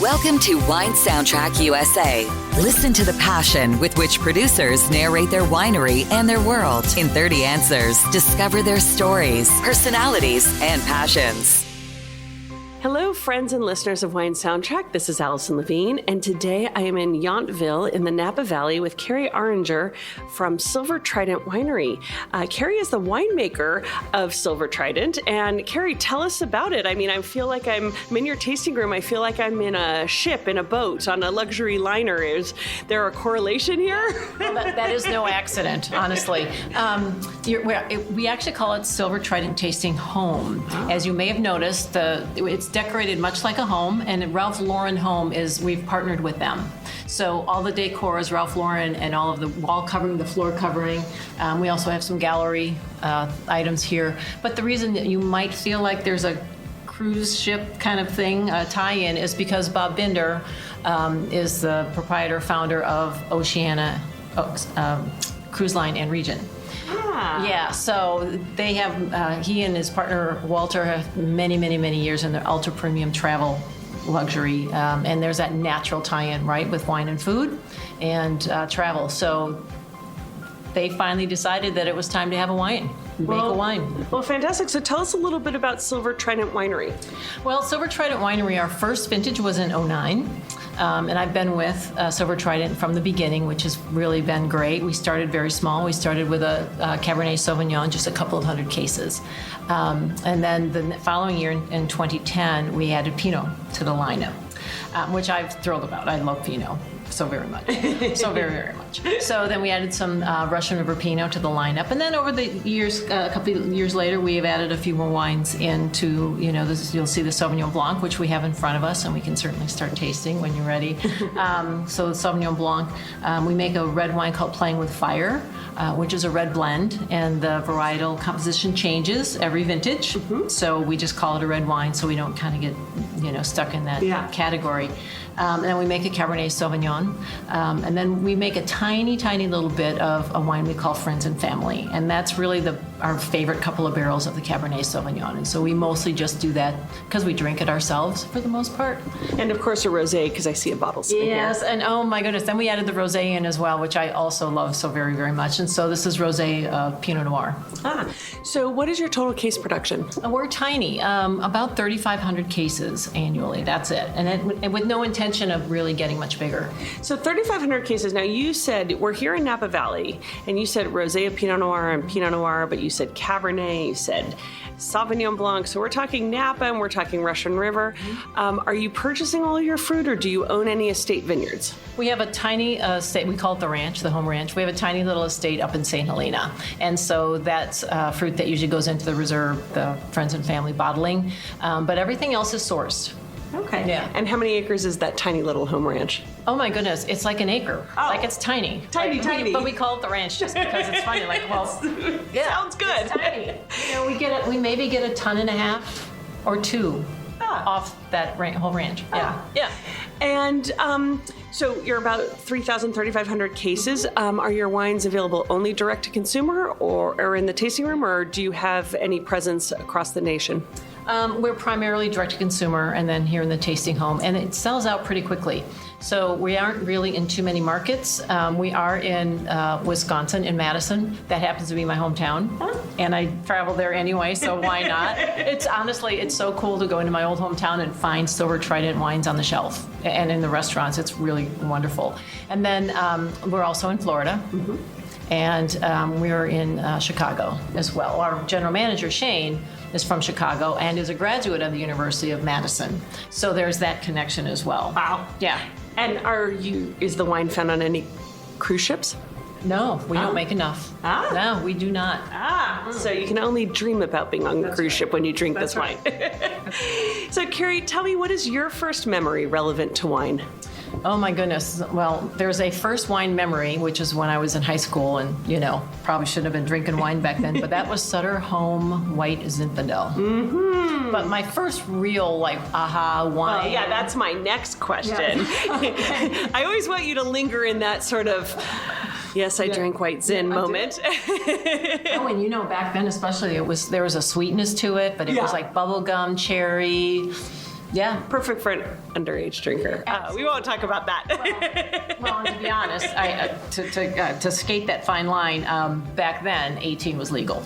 Welcome to Wine Soundtrack USA. Listen to the passion with which producers narrate their winery and their world. In 30 answers, discover their stories, personalities, and passions. Hello, friends and listeners of Wine Soundtrack. This is Allison Levine, and today I am in Yountville in the Napa Valley with Kari Auringer from Silver Trident Winery. Kari is the winemaker of Silver Trident, and Kari, tell us about it. I mean, I feel like I'm in your tasting room. I feel like I'm in a ship, in a boat, on a luxury liner. Is there a correlation here? Well, that is no accident, honestly. We actually call it Silver Trident Tasting Home. Oh. As you may have noticed, it's decorated much like a home, and Ralph Lauren Home we've partnered with them. So all the decor is Ralph Lauren, and all of the wall covering, the floor covering. We also have some gallery items here. But the reason that you might feel like there's a cruise ship kind of thing, tie-in, is because Bob Binder is the proprietor, founder of Oceania Cruise Line and Regent. Yeah, so they have, he and his partner Walter have many years in the ultra premium travel luxury, and there's that natural tie-in, right, with wine and food and travel. So they finally decided that it was time to have a wine. Make a wine. Well, fantastic. So tell us a little bit about Silver Trident Winery. Well, Silver Trident Winery, our first vintage was in 2009. And I've been with Silver Trident from the beginning, which has really been great. We started very small. We started with a Cabernet Sauvignon, just a couple of hundred cases. And then the following year, in 2010, we added Pinot to the lineup, which I'm thrilled about. I love Pinot so very much. So very much. So then we added some Russian River Pinot to the lineup. And then over the years, a couple of years later, we have added a few more wines into, you'll see the Sauvignon Blanc, which we have in front of us, and we can certainly start tasting when you're ready. So the Sauvignon Blanc, we make a red wine called Playing with Fire, which is a red blend, and the varietal composition changes every vintage. Mm-hmm. So we just call it a red wine so we don't kind of get, stuck in that category. And then we make a Cabernet Sauvignon. And then we make a tiny little bit of a wine we call Friends and Family. And that's really our favorite couple of barrels of the Cabernet Sauvignon. And so we mostly just do that because we drink it ourselves for the most part. And of course a rosé, because I see a bottle sitting here. Yes, and oh my goodness, then we added the rosé in as well, which I also love so very much. And so this is rosé Pinot Noir. So what is your total case production? We're tiny, about 3,500 cases annually. That's it. And with no intention of really getting much bigger. So 3,500 cases. Now you said we're here in Napa Valley, and you said rosé of Pinot Noir and Pinot Noir, but you said Cabernet, you said Sauvignon Blanc. So we're talking Napa and we're talking Russian River. Are you purchasing all your fruit, or do you own any estate vineyards? We have a tiny estate. We call it the ranch, the home ranch. We have a tiny little estate up in St. Helena. And so that's fruit that usually goes into the reserve, the Friends and Family bottling. But everything else is sourced. Okay. Yeah. And how many acres is that tiny little home ranch? Oh my goodness, it's like an acre. Oh. Like it's tiny. Tiny. But we call it the ranch just because it's funny. Like, well, yeah, sounds good. It's tiny. We maybe get 1.5 tons or 2 off that whole ranch. Yeah. And so you're about 3,500 cases. Are your wines available only direct to consumer or in the tasting room, or do you have any presence across the nation? We're primarily direct to consumer, and then here in the tasting home, and it sells out pretty quickly. So we aren't really in too many markets. We are in Wisconsin, in Madison. That happens to be my hometown, and I travel there anyway, so why not? It's so cool to go into my old hometown and find Silver Trident wines on the shelf and in the restaurants. It's really wonderful. And then we're also in Florida. Mm-hmm. And we're in Chicago as well. Our general manager, Shane, is from Chicago and is a graduate of the University of Madison. So there's that connection as well. Wow. Yeah. And is the wine found on any cruise ships? No, we don't make enough. No, we do not. So you can only dream about being on a cruise ship when you drink this wine. So Kari, tell me, what is your first memory relevant to wine? Oh my goodness. Well, there's a first wine memory, which is when I was in high school and, probably shouldn't have been drinking wine back then, but that was Sutter Home White Zinfandel. Mm-hmm. But my first real, aha wine. Oh, yeah, that's my next question. Yeah. I always want you to linger in that sort of, yes, I drank white Zin moment. And back then especially, there was a sweetness to it, but it was like bubblegum, cherry, Yeah. Perfect for an underage drinker. We won't talk about that. Well, and to be honest, to skate that fine line, back then, 18 was legal.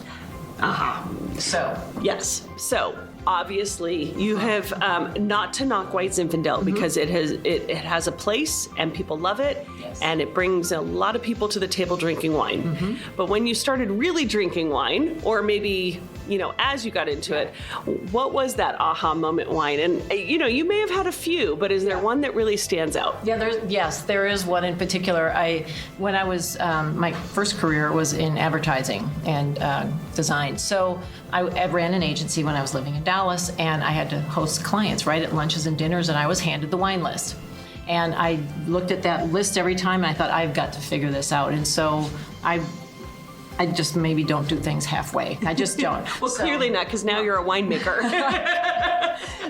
So. Yes. So obviously you have, not to knock White Zinfandel, because it has a place and people love it. Yes. And it brings a lot of people to the table drinking wine. But when you started really drinking wine, or maybe, as you got into it, what was that aha moment wine? And, you may have had a few, but is there one that really stands out? Yeah, there is one in particular. When I was, my first career was in advertising and design. So I ran an agency when I was living in Dallas, and I had to host clients, right, at lunches and dinners, and I was handed the wine list. And I looked at that list every time, and I thought, I've got to figure this out. And so I just maybe don't do things halfway. I just don't. Well, clearly not, because now you're a winemaker.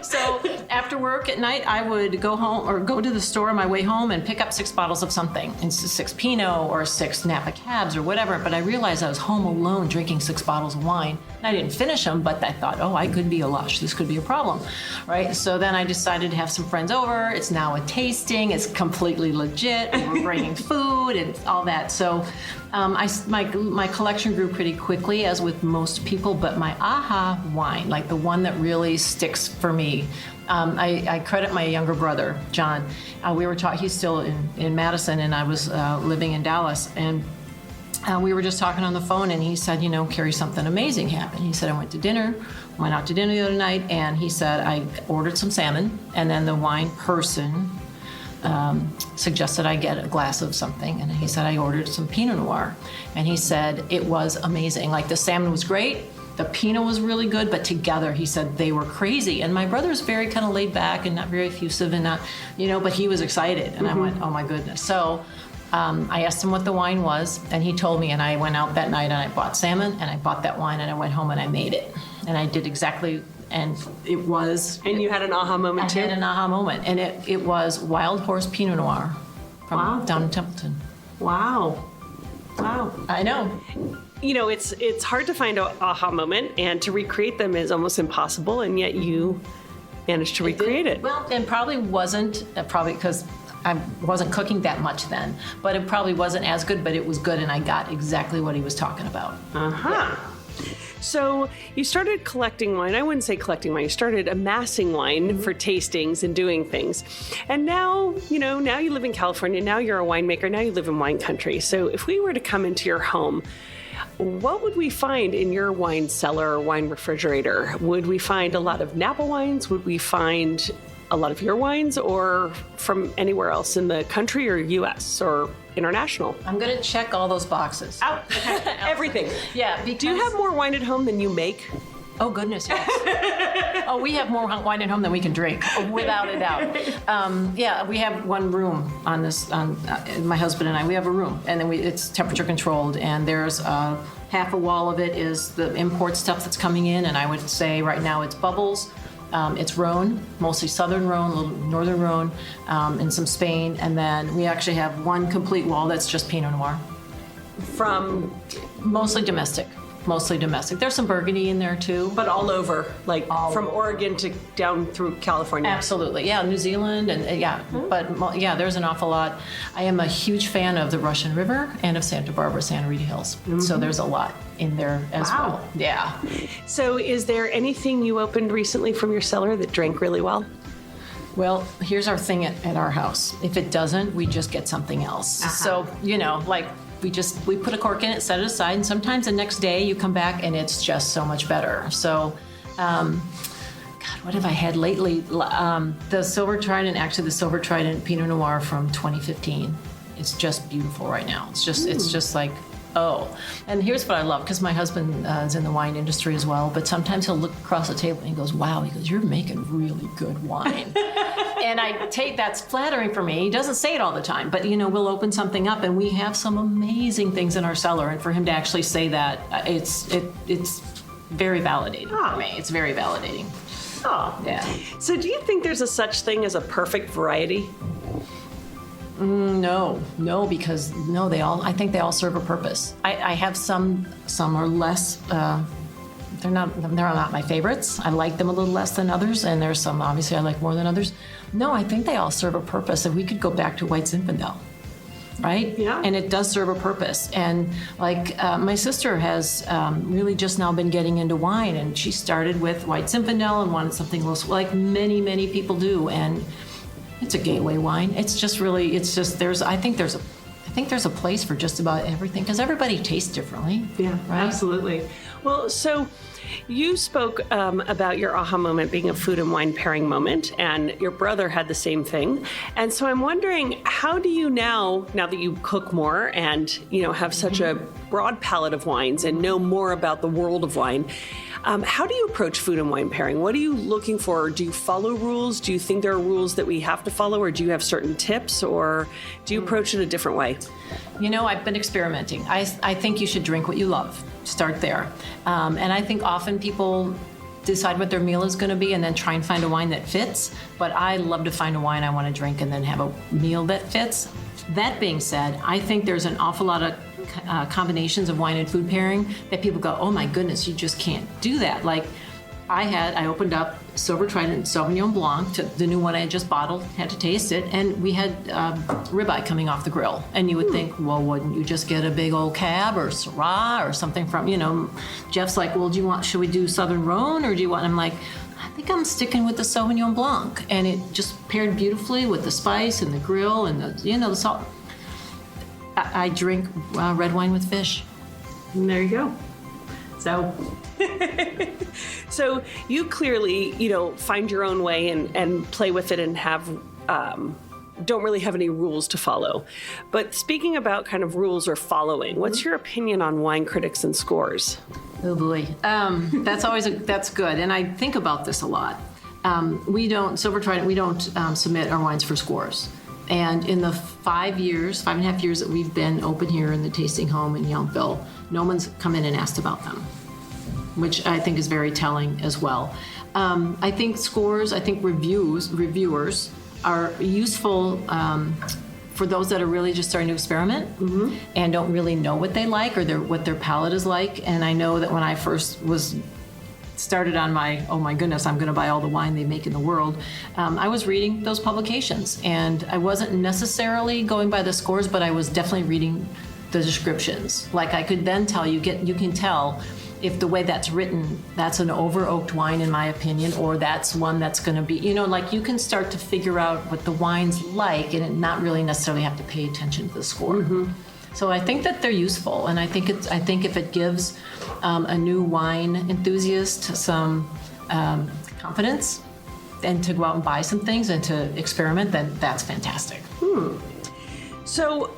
So after work at night, I would go home or go to the store on my way home and pick up 6 bottles of something. And 6 Pinot or 6 Napa Cabs or whatever. But I realized I was home alone drinking 6 bottles of wine. And I didn't finish them, but I thought, I could be a lush. This could be a problem, right? So then I decided to have some friends over. It's now a tasting. It's completely legit. We're bringing food and all that. So my collection grew pretty quickly, as with most people, but my aha wine, like the one that really sticks for me, I credit my younger brother, John. We were taught, he's still in Madison, and I was living in Dallas, and we were just talking on the phone, and he said, Kari, something amazing happened. He said, I went out to dinner the other night, and he said, I ordered some salmon, and then the wine person suggested I get a glass of something, and he said I ordered some Pinot Noir, and he said it was amazing. Like, the salmon was great, the Pinot was really good, but together, he said, they were crazy. And my brother's very kind of laid back and not very effusive and not, but he was excited, and I went, oh my goodness. So I asked him what the wine was, and he told me, and I went out that night and I bought salmon, and I bought that wine, and I went home and I made it, and I did exactly. And it was... And you had an aha moment, too? I had an aha moment. And it was Wild Horse Pinot Noir from down in Templeton. Wow. I know. It's hard to find an aha moment, and to recreate them is almost impossible, and yet you managed to recreate it. Well, and probably because I wasn't cooking that much then, but it probably wasn't as good, but it was good, and I got exactly what he was talking about. Yeah. So you started collecting wine. I wouldn't say collecting wine. You started amassing wine for tastings and doing things. And now, now you live in California. Now you're a winemaker. Now you live in wine country. So if we were to come into your home, what would we find in your wine cellar or wine refrigerator? Would we find a lot of Napa wines? Would we find a lot of your wines, or from anywhere else in the country or U.S. or international? I'm going to check all those boxes. Out. Everything. Yeah. Do you have more wine at home than you make? Oh, goodness, yes. We have more wine at home than we can drink, without a doubt. We have one room on this, my husband and I, we have a room, and then it's temperature controlled, and there's half a wall of it is the import stuff that's coming in, and I would say right now it's bubbles. It's Rhone, mostly southern Rhone, a little northern Rhone, and some Spain. And then we actually have one complete wall that's just Pinot Noir. From? Mostly domestic. There's some Burgundy in there too. But all over, from Oregon to down through California. Absolutely, yeah, New Zealand, and But there's an awful lot. I am a huge fan of the Russian River and of Santa Barbara, Santa Rita Hills. So there's a lot in there as well. Yeah. So is there anything you opened recently from your cellar that drank really well? Well, here's our thing at our house. If it doesn't, we just get something else. So, we put a cork in it, set it aside, and sometimes the next day you come back and it's just so much better. So, what have I had lately? The Silver Trident Pinot Noir from 2015. It's just beautiful right now. It's just like, and here's what I love, because my husband is in the wine industry as well, but sometimes he'll look across the table and he goes, wow, you're making really good wine. And that's flattering for me. He doesn't say it all the time, but we'll open something up and we have some amazing things in our cellar, and for him to actually say that, it's very validating for me. It's very validating. Oh. Yeah. So do you think there's a such thing as a perfect variety? No, because I think they all serve a purpose. I have some are less they're not my favorites. I like them a little less than others, and there's some obviously I like more than others. No, I think they all serve a purpose. If we could go back to White Zinfandel, right? Yeah. And it does serve a purpose. And like my sister has really just now been getting into wine, and she started with White Zinfandel and wanted something a little like many people do, and it's a gateway wine. It's just I think there's a place for just about everything because everybody tastes differently. Yeah, right? Absolutely. Well, so you spoke about your aha moment being a food and wine pairing moment, and your brother had the same thing. And so I'm wondering, how do you now that you cook more and have such a broad palette of wines and know more about the world of wine, how do you approach food and wine pairing? What are you looking for? Do you follow rules? Do you think there are rules that we have to follow, or do you have certain tips, or do you approach it a different way? I've been experimenting. I think you should drink what you love. Start there. And I think often people decide what their meal is going to be and then try and find a wine that fits. But I love to find a wine I want to drink and then have a meal that fits. That being said, I think there's an awful lot of combinations of wine and food pairing that people go, oh my goodness, you just can't do that. Like I opened up Silver Trident Sauvignon Blanc, the new one I had just bottled, had to taste it, and we had ribeye coming off the grill. And you would think, well, wouldn't you just get a big old Cab or Syrah or something from, Jeff's like, well, should we do Southern Rhone or do you want, I'm like, I think I'm sticking with the Sauvignon Blanc. And it just paired beautifully with the spice and the grill and the salt. I drink red wine with fish. And there you go. So you clearly, find your own way and play with it and have don't really have any rules to follow. But speaking about kind of rules or following, what's your opinion on wine critics and scores? Oh boy, that's good, and I think about this a lot. Silver Trident, we don't submit our wines for scores. And in the 5.5 years that we've been open here in the tasting home in Yountville, no one's come in and asked about them, which I think is very telling as well. I think reviewers are useful for those that are really just starting to experiment and don't really know what they like or what their palate is like. And I know that when I first started on my, oh my goodness, I'm going to buy all the wine they make in the world, I was reading those publications. And I wasn't necessarily going by the scores, but I was definitely reading the descriptions. Like I could then tell you can tell if the way that's written, that's an over-oaked wine in my opinion, or that's one that's going to be, you can start to figure out what the wine's like and not really necessarily have to pay attention to the score. So I think that they're useful, and I think if it gives a new wine enthusiast some confidence and to go out and buy some things and to experiment, then that's fantastic. So,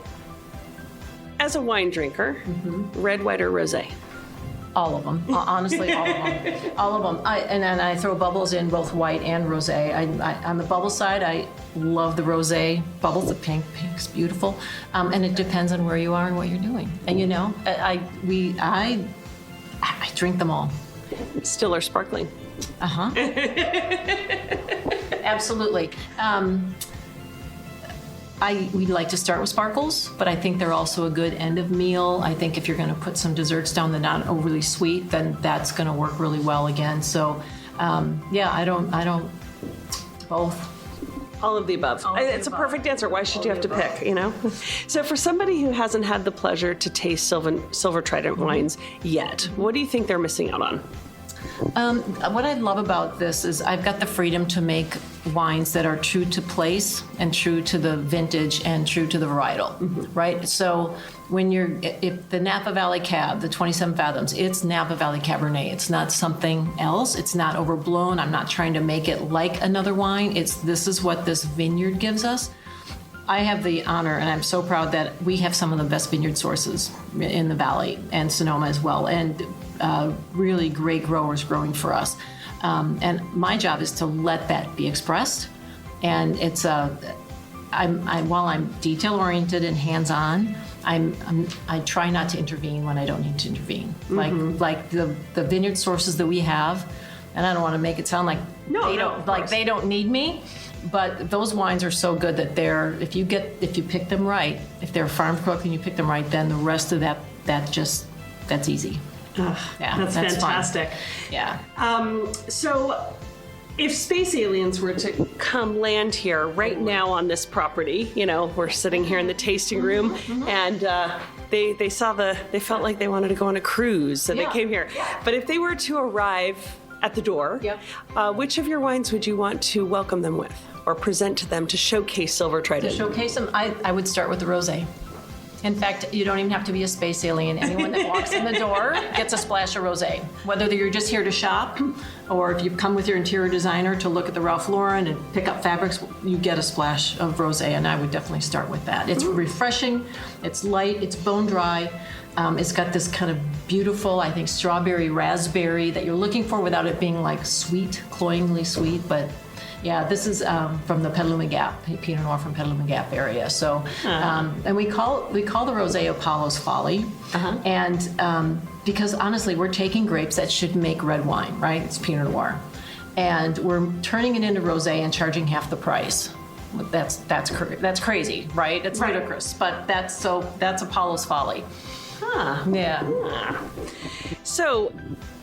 as a wine drinker, red, white, or rosé? All of them, honestly, all of them. All of them. And then I throw bubbles in both white and rosé. On the bubble side, I love the rosé bubbles, the pink. Pink's beautiful. And it depends on where you are and what you're doing. And I drink them all. Still or sparkling? Absolutely. We like to start with sparkles, but I think they're also a good end of meal. I think if you're going to put some desserts down that are not overly sweet, then that's going to work really well again. So, I don't both. All of the above. It's a perfect answer. Why should you have to pick, So for somebody who hasn't had the pleasure to taste Silver Trident wines yet, what do you think they're missing out on? What I love about this is I've got the freedom to make wines that are true to place and true to the vintage and true to the varietal, right? So if the Napa Valley Cab, the 27 Fathoms, it's Napa Valley Cabernet. It's not something else. It's not overblown. I'm not trying to make it like another wine. This is what this vineyard gives us. I have the honor, and I'm so proud that we have some of the best vineyard sources in the valley and Sonoma as well, and really great growers growing for us. And my job is to let that be expressed. And it's while I'm detail-oriented and hands-on, I try not to intervene when I don't need to intervene. Like the vineyard sources that we have, and I don't want to make it sound like they don't need me. But those wines are so good that if you pick them right, if they're farm cooked and you pick them right, then the rest of that's easy. Yeah, that's fantastic. Fun. Yeah. So if space aliens were to come land here right now on this property, we're sitting here in the tasting room, and they felt like they wanted to go on a cruise, so they came here. But if they were to arrive at the door, which of your wines would you want to welcome them with or present to them to showcase Silver Trident? To showcase them, I would start with the rosé. In fact, you don't even have to be a space alien. Anyone that walks in the door gets a splash of rosé. Whether you're just here to shop, or if you come with your interior designer to look at the Ralph Lauren and pick up fabrics, you get a splash of rosé, and I would definitely start with that. It's refreshing, it's light, it's bone dry. It's got this kind of beautiful, I think, strawberry, raspberry that you're looking for without it being like sweet, cloyingly sweet, but yeah, this is from the Petaluma Gap, Pinot Noir from Petaluma Gap area. So, and we call the rosé Apollo's Folly, and because honestly, we're taking grapes that should make red wine, right? It's Pinot Noir, and we're turning it into rosé and charging half the price. That's crazy, right? It's ludicrous, but that's Apollo's Folly. Yeah. So.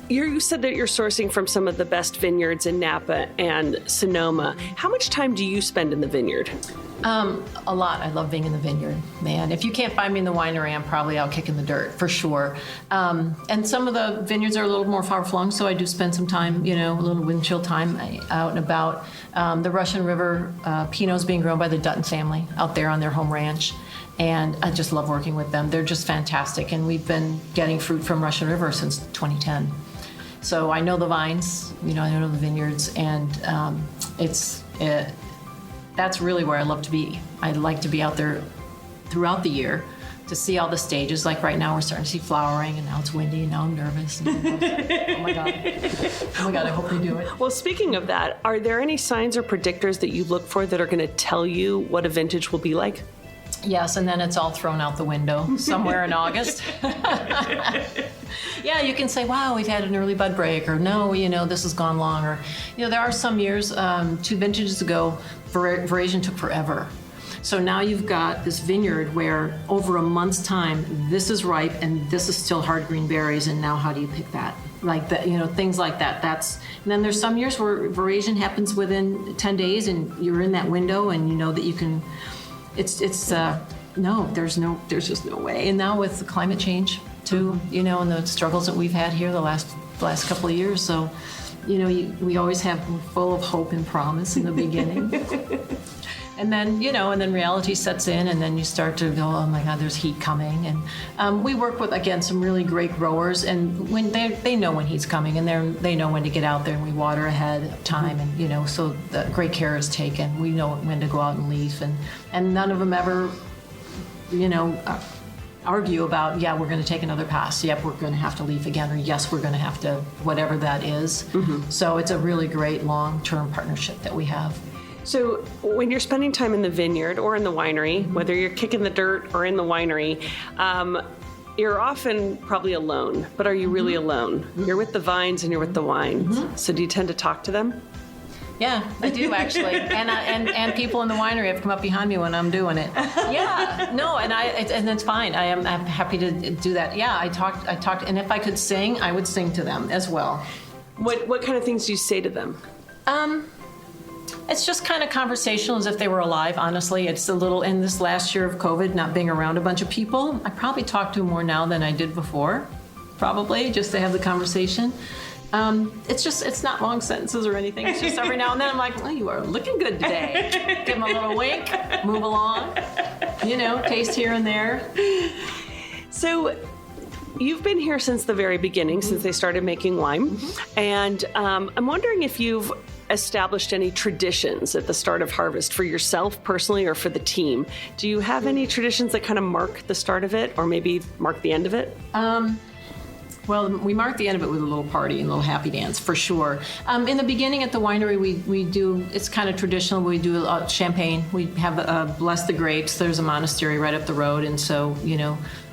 You said that you're sourcing from some of the best vineyards in Napa and Sonoma. How much time do you spend in the vineyard? A lot. I love being in the vineyard. Man, if you can't find me in the winery, I'm probably out kicking the dirt, for sure. And some of the vineyards are a little more far-flung, so I do spend some time, a little windshield time out and about. The Russian River Pinot is being grown by the Dutton family out there on their home ranch. And I just love working with them. They're just fantastic. And we've been getting fruit from Russian River since 2010. So I know the vines, I know the vineyards, and that's really where I love to be. I like to be out there throughout the year to see all the stages. Like right now, we're starting to see flowering, and now it's windy, and now I'm nervous. Oh my God, I hope they do it. Well, speaking of that, are there any signs or predictors that you look for that are going to tell you what a vintage will be like? Yes, and then it's all thrown out the window somewhere in August. Yeah, you can say, wow, we've had an early bud break, or no, this has gone long, or, there are some years, 2 vintages ago, veraison took forever. So now you've got this vineyard where over a month's time, this is ripe and this is still hard green berries, and now how do you pick that? Like that, things like that. And then there's some years where veraison happens within 10 days and you're in that window and you know that you can, there's just no way. And now with the climate change too, and the struggles that we've had here the last couple of years. So, we always have full of hope and promise in the beginning. And then, and then reality sets in, and then you start to go, oh my God, there's heat coming. And we work with, again, some really great growers, and when they know when heat's coming, and they know when to get out there, and we water ahead of time, and, so the great care is taken. We know when to go out and leaf, and none of them ever, argue about, yeah, we're going to take another pass. Yep, we're going to have to leaf again, or yes, we're going to have to, whatever that is. Mm-hmm. So it's a really great long-term partnership that we have. So when you're spending time in the vineyard or in the winery, whether you're kicking the dirt or in the winery, you're often probably alone, but are you really alone? You're with the vines and you're with the wines. So do you tend to talk to them? Yeah, I do actually, and people in the winery have come up behind me when I'm doing it. Yeah, no, and it's fine. I'm happy to do that. Yeah, I talked, and if I could sing, I would sing to them as well. What kind of things do you say to them? It's just kind of conversational, as if they were alive, honestly. It's a little, in this last year of COVID, not being around a bunch of people, I probably talk to them more now than I did before, probably, just to have the conversation. It's not long sentences or anything. It's just every now and then I'm like, oh, you are looking good today. Give them a little wink, move along, taste here and there. So you've been here since the very beginning, since they started making wine. And I'm wondering if you've established any traditions at the start of harvest for yourself personally or for the team. Do you have any traditions that kind of mark the start of it or maybe mark the end of it? Well, we mark the end of it with a little party and a little happy dance, for sure. In the beginning at the winery, we do, it's kind of traditional, we do champagne. We have bless the grapes. There's a monastery right up the road, and so,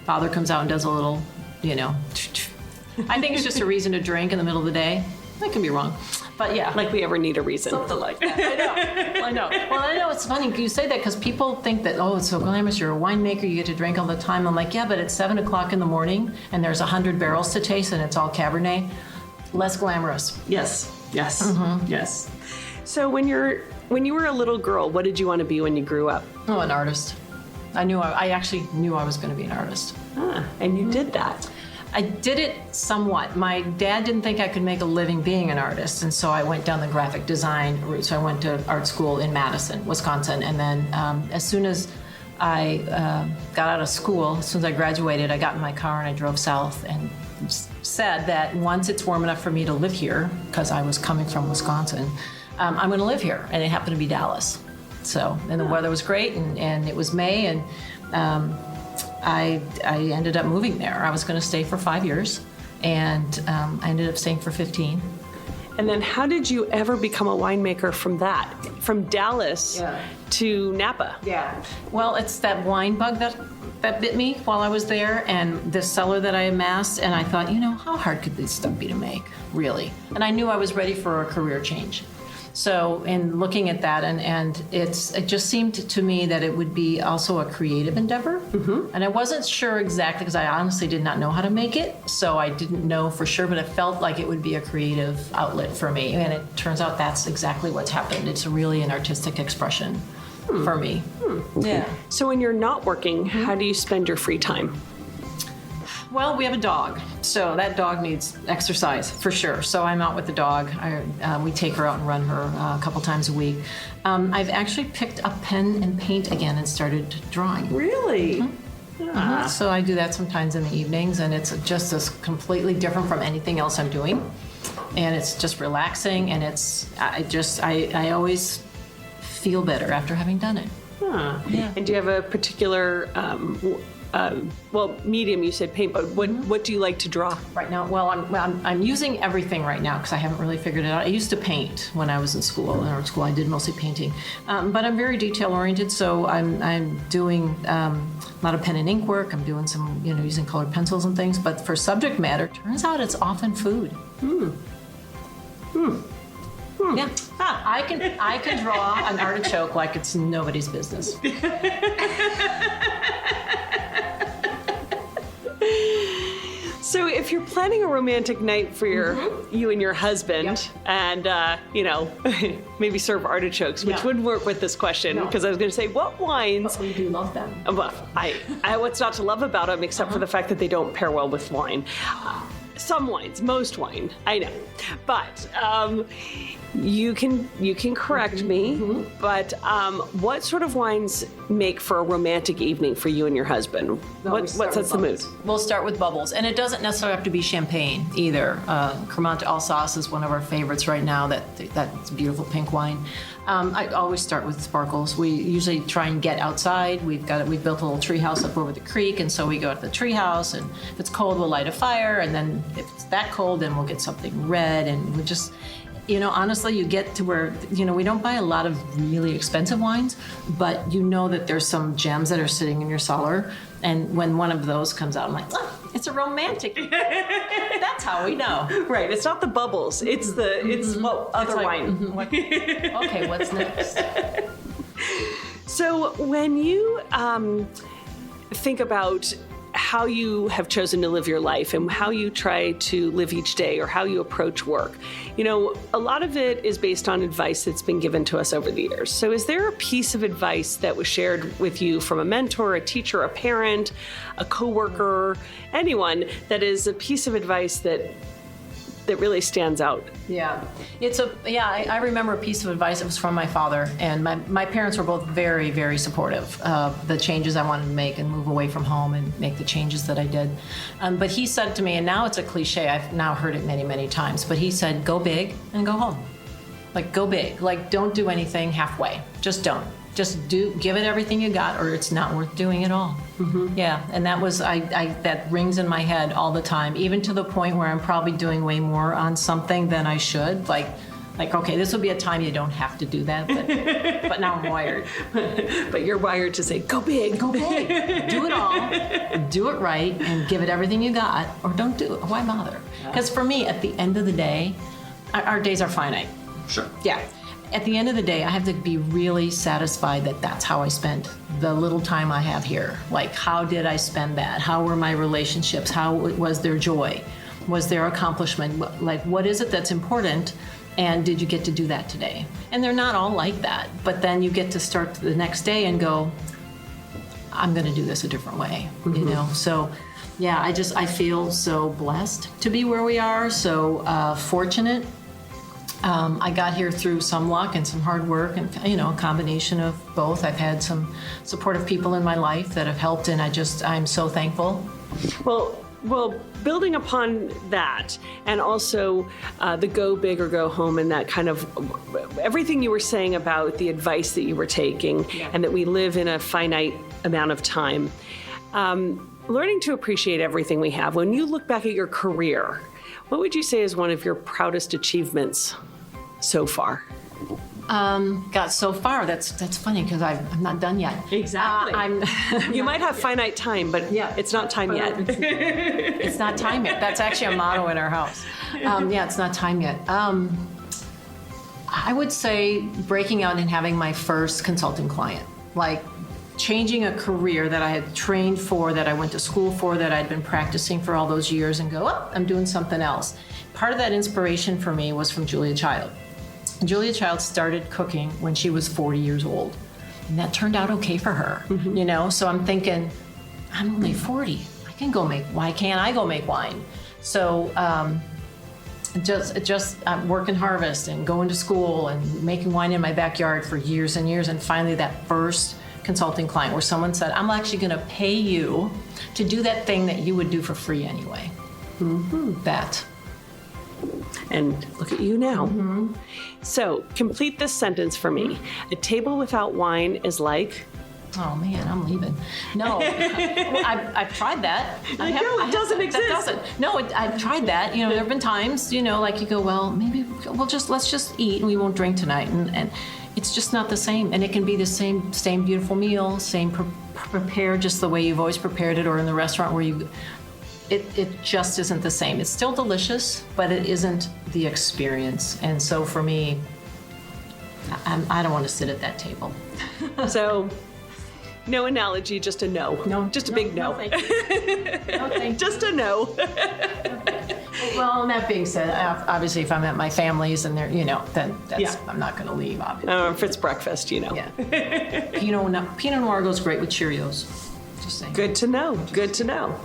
Father comes out and does a little, I think it's just a reason to drink in the middle of the day. I can be wrong. But yeah. Like we ever need a reason. Something like that. I know. Well, I know it's funny you say that because people think that, oh, it's so glamorous. You're a winemaker. You get to drink all the time. I'm like, yeah, but it's 7 o'clock in the morning and there's 100 barrels to taste and it's all Cabernet. Less glamorous. Yes. Yes. So when you were a little girl, what did you want to be when you grew up? Oh, an artist. I actually knew I was going to be an artist. And you did that. I did it somewhat. My dad didn't think I could make a living being an artist, and so I went down the graphic design route. So I went to art school in Madison, Wisconsin, and then as soon as I got out of school, as soon as I graduated, I got in my car and I drove south and said that once it's warm enough for me to live here, because I was coming from Wisconsin, I'm going to live here, and it happened to be Dallas. So, and the weather was great, and it was May, and I ended up moving there. I was going to stay for 5 years, and I ended up staying for 15. And then how did you ever become a winemaker from that? From Dallas to Napa? Yeah. Well, it's that wine bug that bit me while I was there, and this cellar that I amassed, and I thought, how hard could this stuff be to make, really? And I knew I was ready for a career change. So in looking at that, and it just seemed to me that it would be also a creative endeavor. Mm-hmm. And I wasn't sure exactly, because I honestly did not know how to make it, so I didn't know for sure, but it felt like it would be a creative outlet for me. And it turns out that's exactly what's happened. It's really an artistic expression for me. Yeah. So when you're not working, how do you spend your free time? Well, we have a dog, so that dog needs exercise for sure. So I'm out with the dog. We take her out and run her a couple times a week. I've actually picked up pen and paint again and started drawing. Really? Mm-hmm. So I do that sometimes in the evenings, and it's just as completely different from anything else I'm doing. And it's just relaxing, and I always feel better after having done it. Yeah. And do you have a particular medium? You said paint, but what do you like to draw? Right now, well, I'm using everything right now because I haven't really figured it out. I used to paint when I was in school. In art school, I did mostly painting, but I'm very detail oriented. So I'm doing a lot of pen and ink work. I'm doing some, using colored pencils and things. But for subject matter, turns out it's often food. Yeah, I can draw an artichoke like it's nobody's business. So if you're planning a romantic night for you and your husband, and maybe serve artichokes, which wouldn't work with this question, because I was going to say, what wines? But we do love them. Well, I what's not to love about them except for the fact that they don't pair well with wine. Some wines, most wine, I know, but you can correct me. But what sort of wines make for a romantic evening for you and your husband? What sets the mood? We'll start with bubbles, and it doesn't necessarily have to be champagne either. Cremant d'Alsace is one of our favorites right now. That's beautiful pink wine. I always start with sparkles. We usually try and get outside. We've built a little tree house up over the creek, and so we go to the tree house, and if it's cold, we'll light a fire, and then if it's that cold, then we'll get something red, and we just, honestly, you get to where, we don't buy a lot of really expensive wines, but that there's some gems that are sitting in your cellar, and when one of those comes out, I'm like, oh, it's a romantic. That's how we know. Right, it's not the bubbles, it's other wine. Okay, what's next? So when you think about how you have chosen to live your life and how you try to live each day or how you approach work, a lot of it is based on advice that's been given to us over the years. So is there a piece of advice that was shared with you from a mentor, a teacher, a parent, a coworker, anyone, that is a piece of advice that really stands out? Yeah, I remember a piece of advice. It was from my father, and my parents were both very, very supportive of the changes I wanted to make and move away from home and make the changes that I did. But he said to me, and now it's a cliche, I've now heard it many, many times, but he said, go big and go home. Like, go big. Like, don't do anything halfway. Just don't. Just give it everything you got, or it's not worth doing at all. Mm-hmm. Yeah, and that was that rings in my head all the time, even to the point where I'm probably doing way more on something than I should. Like okay, this will be a time you don't have to do that, but now I'm wired. But you're wired to say, go big, do it all, do it right, and give it everything you got, or don't do it. Why bother? Because for me, at the end of the day, our days are finite. Sure. Yeah. At the end of the day, I have to be really satisfied that that's how I spent the little time I have here. Like, how did I spend that? How were my relationships? How was there joy? Was there accomplishment? Like, what is it that's important? And did you get to do that today? And they're not all like that. But then you get to start the next day and go, I'm going to do this a different way, you know? So, yeah, I feel so blessed to be where we are, so fortunate. I got here through some luck and some hard work and, you know, a combination of both. I've had some supportive people in my life that have helped, and I'm so thankful. Well, building upon that, and also the go big or go home, and that kind of everything you were saying about the advice that you were taking, and that we live in a finite amount of time, learning to appreciate everything we have. When you look back at your career, what would you say is one of your proudest achievements so far? Got so far. That's funny because I'm not done yet. Exactly. You might have finite time, but it's not time yet. It's not time yet. That's actually a motto in our house. It's not time yet. I would say breaking out and having my first consulting client, like changing a career that I had trained for, that I went to school for, that I'd been practicing for all those years, and go, I'm doing something else. Part of that inspiration for me was from Julia Child. Julia Child started cooking when she was 40 years old, and that turned out okay for her, you know? So I'm thinking, I'm only 40. Why can't I go make wine? So just working harvest and going to school and making wine in my backyard for years and years, and finally that first consulting client where someone said, I'm actually going to pay you to do that thing that you would do for free anyway. That. And look at you now. So complete this sentence for me. A table without wine is like... Oh man, I'm leaving. No, I've tried that. It doesn't exist. I've tried that. You know, there have been times, you know, like you go, well, maybe let's just eat and we won't drink tonight, and it's just not the same. And it can be the same beautiful meal, same prepared just the way you've always prepared it, or in the restaurant where it just isn't the same. It's still delicious, but it isn't the experience. And so for me, I don't want to sit at that table. So, no analogy, just a no. No, just a big no. No, thank you. No, thank you. Just a no. Well, that being said, obviously, if I'm at my family's and they're, you know, then I'm not going to leave, obviously. If it's breakfast, you know. Yeah. Pinot Noir goes great with Cheerios. Just saying. Good to know. Good to know.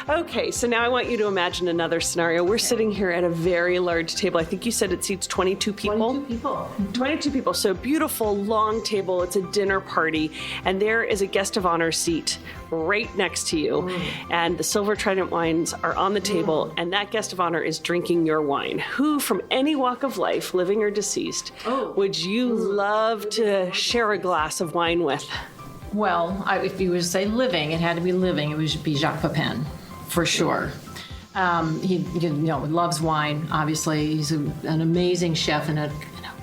Okay, so now I want you to imagine another scenario. We're sitting here at a very large table. I think you said it seats 22 people. 22 people. 22 people. So beautiful, long table. It's a dinner party. And there is a guest of honor seat right next to you. And the Silver Trident wines are on the table. And that guest of honor is drinking your wine. Who from any walk of life, living or deceased, would you love to share a glass of wine with? Well, if you would say living, it had to be living. It would be Jacques Pepin, for sure. He loves wine, obviously. He's an amazing chef and a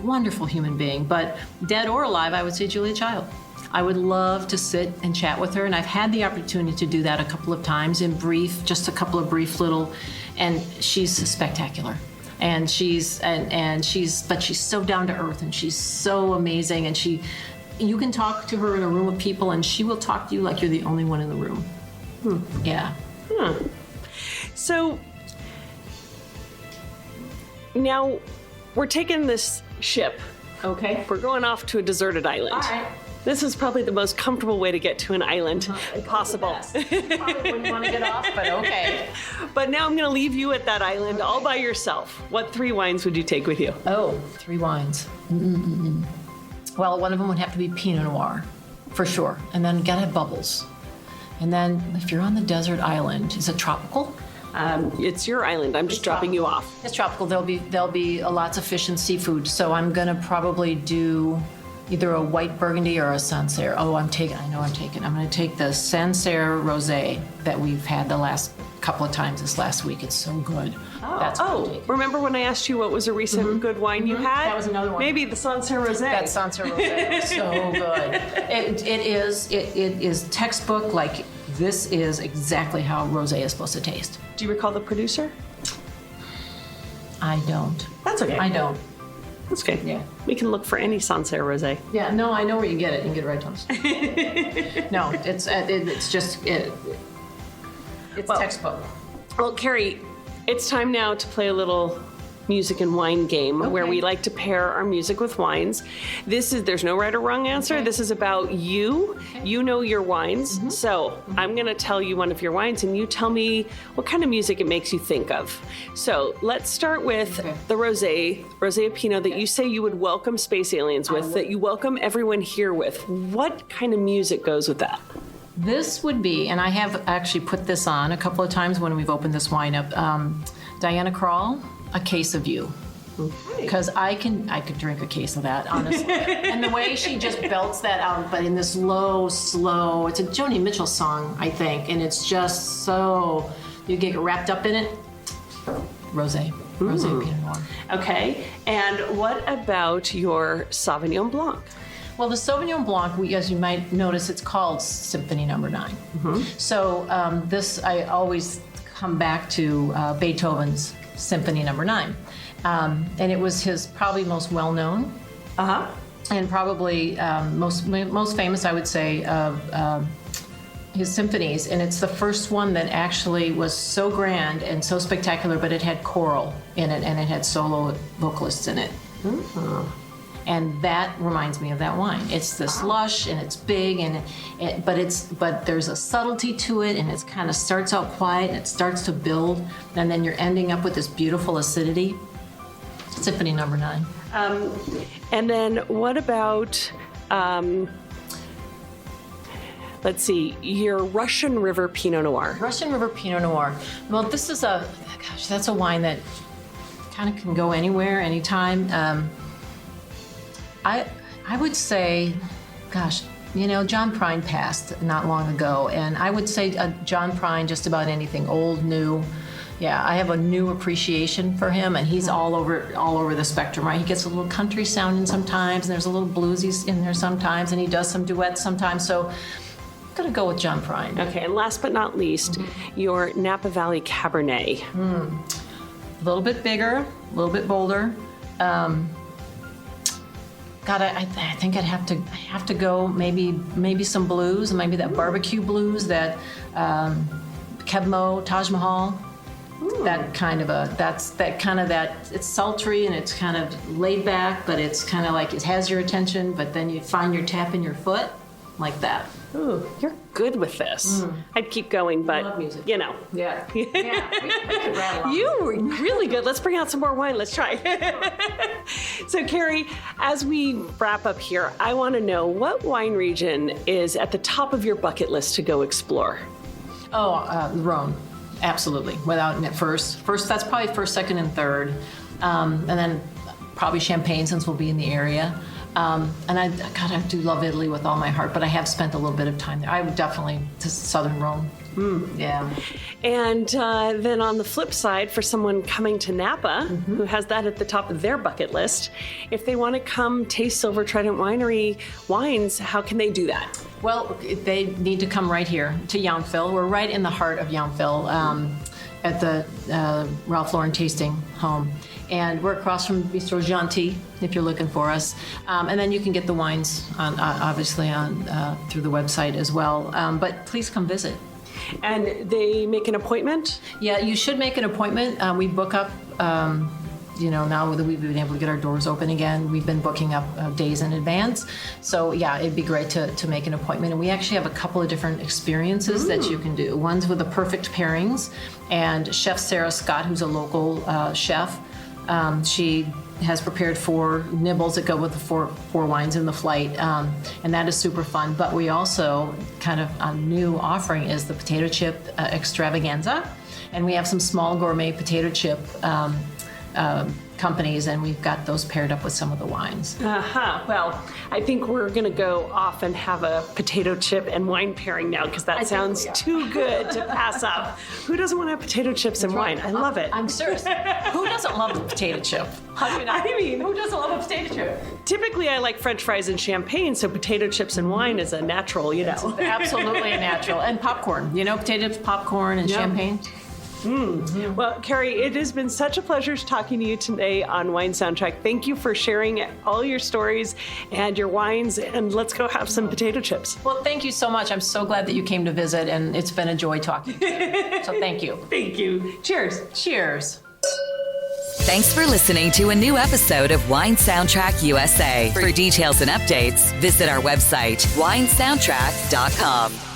wonderful human being. But dead or alive, I would say Julia Child. I would love to sit and chat with her, and I've had the opportunity to do that a couple of times in just a couple of brief little, and she's spectacular. And she's so down to earth, and she's so amazing, and you can talk to her in a room of people, and she will talk to you like you're the only one in the room. Yeah. So now we're taking this ship. Okay. We're going off to a deserted island. All right. This is probably the most comfortable way to get to an island possible. Probably wouldn't want to get off, but okay. But now I'm going to leave you at that island all by yourself. What 3 wines would you take with you? Oh, 3 wines. Well, one of them would have to be Pinot Noir, for sure. And then gotta have bubbles. And then if you're on the desert island, is it tropical? It's your island. I'm just dropping you off. It's tropical. There'll be lots of fish and seafood. So I'm gonna probably do either a white Burgundy or a Sancerre. I'm gonna take the Sancerre Rosé that we've had the last couple of times this last week. It's so good. Remember when I asked you what was a recent good wine you had? That was another one. Maybe the Sancerre Rosé. That Sancerre Rosé is so good. It is textbook. Like, this is exactly how rosé is supposed to taste. Do you recall the producer? I don't. That's okay. I don't. That's okay. Yeah. We can look for any Sancerre rosé. Yeah, no, I know where you get it. You can get it right, Thomas. No, it's just textbook. Well, Kari, it's time now to play a little music and wine game where we like to pair our music with wines. There's no right or wrong answer. Okay. This is about you. Okay. You know your wines. So I'm going to tell you one of your wines and you tell me what kind of music it makes you think of. So let's start with the rosé Pinot that you say you would welcome space aliens with, that you welcome everyone here with. What kind of music goes with that? This would be, and I have actually put this on a couple of times when we've opened this wine up, Diana Krall, A Case of You. Because I could drink a case of that, honestly. And the way she just belts that out, but in this low, slow, it's a Joni Mitchell song, I think, and it's just so, you get wrapped up in it. Rosé Pinot Noir. Okay, and what about your Sauvignon Blanc? Well, the Sauvignon Blanc, as you might notice, it's called Symphony No. 9. So this, I always come back to Beethoven's Symphony No. 9. And it was his probably most well-known and probably most famous, I would say, of his symphonies. And it's the first one that actually was so grand and so spectacular, but it had choral in it and it had solo vocalists in it. And that reminds me of that wine. It's this lush and it's big, but there's a subtlety to it, and it kind of starts out quiet and it starts to build, and then you're ending up with this beautiful acidity. Symphony No. 9. And then what about, let's see, your Russian River Pinot Noir? Russian River Pinot Noir. Well, this is that's a wine that kind of can go anywhere, anytime. I would say, John Prine passed not long ago, and I would say John Prine, just about anything, old, new. Yeah, I have a new appreciation for him, and he's all over the spectrum, right? He gets a little country sounding sometimes, and there's a little bluesy in there sometimes, and he does some duets sometimes, so I'm gonna go with John Prine. Okay, and last but not least, your Napa Valley Cabernet. A little bit bigger, a little bit bolder. I think I'd have to go maybe some blues, maybe that barbecue blues, that Kebmo, Taj Mahal. That kind of it's sultry and it's kind of laid back, but it's kind of like it has your attention, but then you find your tap in your foot, like that. Ooh, you're good with this. I'd keep going, but I love music. Yeah. Yeah, we could rattle on. You were really good. Let's bring out some more wine. Let's try. So, Kari, as we wrap up here, I want to know what wine region is at the top of your bucket list to go explore? Rhone. Absolutely, without it. First, that's probably first, second, and third, and then probably Champagne, since we'll be in the area. And I do love Italy with all my heart, but I have spent a little bit of time there. I would definitely to southern Rome. Yeah. And then on the flip side, for someone coming to Napa, who has that at the top of their bucket list, if they want to come taste Silver Trident Winery wines, how can they do that? Well, they need to come right here to Yountville. We're right in the heart of Yountville, at the Ralph Lauren Tasting Home. And we're across from Bistro Gentil, if you're looking for us. And then you can get the wines, obviously, through the website as well. But please come visit. And they make an appointment? Yeah, you should make an appointment. We book up, now that we've been able to get our doors open again, we've been booking up days in advance. So yeah, it'd be great to make an appointment. And we actually have a couple of different experiences that you can do. One's with the perfect pairings. And Chef Sarah Scott, who's a local chef, she has prepared 4 nibbles that go with the four wines in the flight, and that is super fun. But we also, kind of a new offering, is the potato chip extravaganza, and we have some small gourmet potato chip companies, and we've got those paired up with some of the wines. Well, I think we're going to go off and have a potato chip and wine pairing now, because that sounds too good to pass up. Who doesn't want to have potato chips and wine? I love it. I'm serious. Who doesn't love a potato chip? Who doesn't love a potato chip? Typically, I like French fries and champagne, so potato chips and wine is a natural, It's absolutely a natural. And popcorn, potato chips, popcorn, and champagne. Well, Kari, it has been such a pleasure talking to you today on Wine Soundtrack. Thank you for sharing all your stories and your wines, and let's go have some potato chips. Well, thank you so much. I'm so glad that you came to visit, and it's been a joy talking to you. So thank you. Thank you. Cheers. Cheers. Thanks for listening to a new episode of Wine Soundtrack USA. For details and updates, visit our website, winesoundtrack.com.